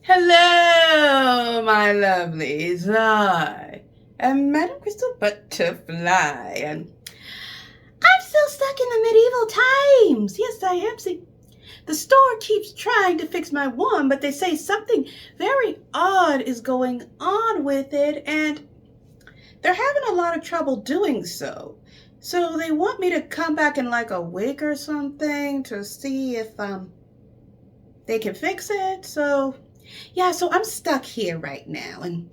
Hello, my lovelies. I am Madame Crystal Butterfly, and I'm still stuck in the medieval times. Yes, I am. See, the store keeps trying to fix my wand, but they say something very odd is going on with it, and they're having a lot of trouble doing so. So they want me to come back in like a week or something to see if they can fix it. So I'm stuck here right now, and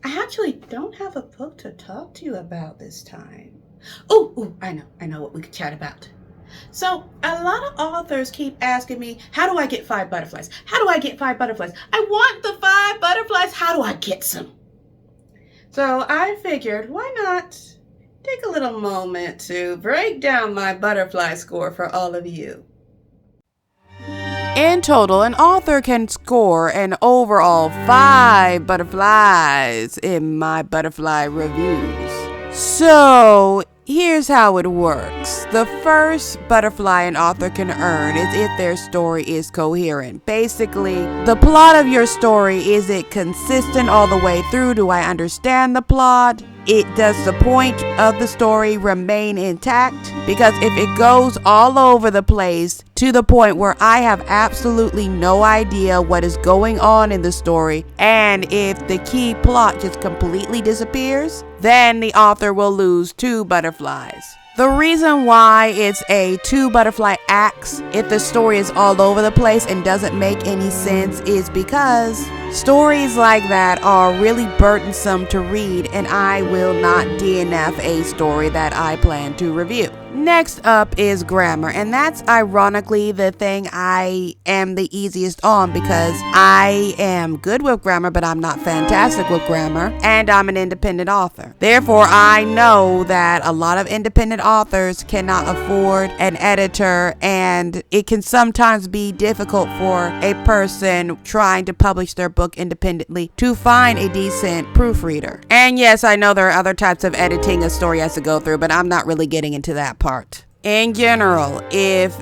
I actually don't have a book to talk to you about this time. Oh, I know what we could chat about. So a lot of authors keep asking me, how do I get 5 butterflies? How do I get 5 butterflies? I want the 5 butterflies. How do I get some? So I figured, why not take a little moment to break down my butterfly score for all of you. In total, an author can score an overall 5 butterflies in my butterfly reviews. So, here's how it works. The first butterfly an author can earn is if their story is coherent. Basically, the plot of your story, is it consistent all the way through? Do I understand the plot? Does the point of the story remain intact? Because if it goes all over the place to the point where I have absolutely no idea what is going on in the story, and if the key plot just completely disappears, then the author will lose 2 butterflies. The reason why it's a 2 butterfly axe if the story is all over the place and doesn't make any sense is because stories like that are really burdensome to read, and I will not DNF a story that I plan to review. Next up is grammar, and that's ironically the thing I am the easiest on because I am good with grammar, but I'm not fantastic with grammar, and I'm an independent author. Therefore, I know that a lot of independent authors cannot afford an editor, and it can sometimes be difficult for a person trying to publish their book independently to find a decent proofreader. And yes, I know there are other types of editing a story has to go through, but I'm not really getting into that part. In general, if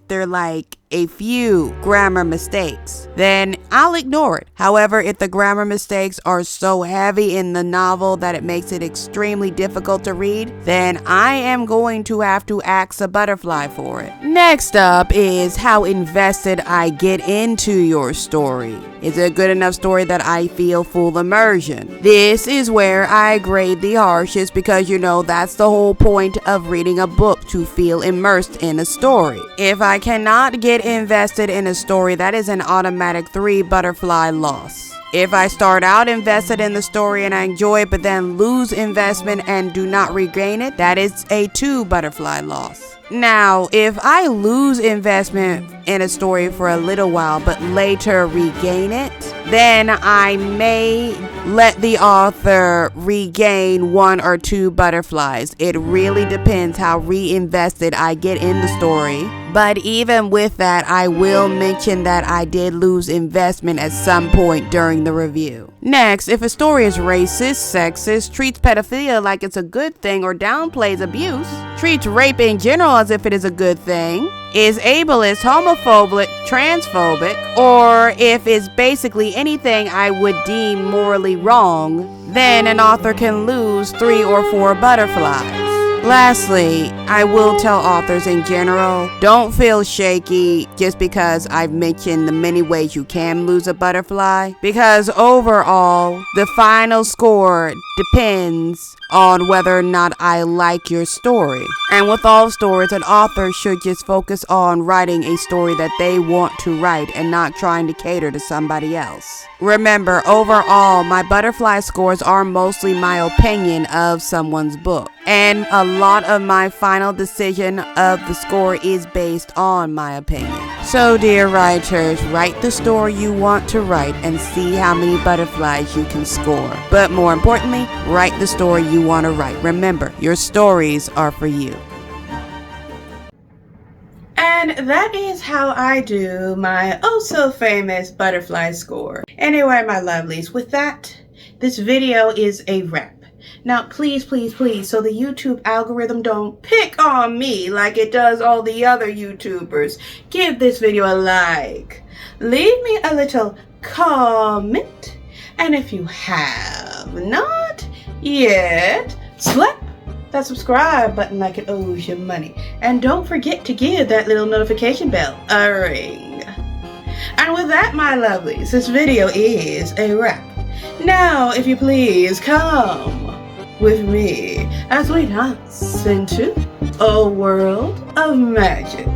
they're like a few grammar mistakes, then I'll ignore it. However, if the grammar mistakes are so heavy in the novel that it makes it extremely difficult to read, then I am going to have to axe a butterfly for it. Next up is how invested I get into your story. Is it a good enough story that I feel full immersion? This is where I grade the harshest because that's the whole point of reading a book, to feel immersed in a story. If I cannot get invested in a story, that is an automatic 3 butterfly loss. If I start out invested in the story and I enjoy it but then lose investment and do not regain it, that is a 2 butterfly loss. Now, if I lose investment in a story for a little while but later regain it, then I may let the author regain 1 or 2 butterflies. It really depends how reinvested I get in the story. But even with that, I will mention that I did lose investment at some point during the review. Next, if a story is racist, sexist, treats pedophilia like it's a good thing, or downplays abuse, treats rape in general as if it is a good thing, is ableist, homophobic, transphobic, or if it's basically anything I would deem morally wrong, then an author can lose 3 or 4 butterflies. Lastly, I will tell authors in general, don't feel shaky just because I've mentioned the many ways you can lose a butterfly, because overall, the final score depends on whether or not I like your story. And with all stories, an author should just focus on writing a story that they want to write and not trying to cater to somebody else. Remember, overall, my butterfly scores are mostly my opinion of someone's book, and a lot of my final decision of the score is based on my opinion. So, dear writers, write the story you want to write and see how many butterflies you can score. But more importantly, write the story you want to write. Remember, your stories are for you. And that is how I do my oh-so-famous butterfly score. Anyway, my lovelies, with that, this video is a wrap. Now, please, please, please, so the YouTube algorithm don't pick on me like it does all the other YouTubers, give this video a like. leave me a little comment. And if you have not yet, slap that subscribe button like it owes you money. And don't forget to give that little notification bell a ring. And with that, my lovelies, this video is a wrap. Now, if you please, come with me as we dance into a world of magic.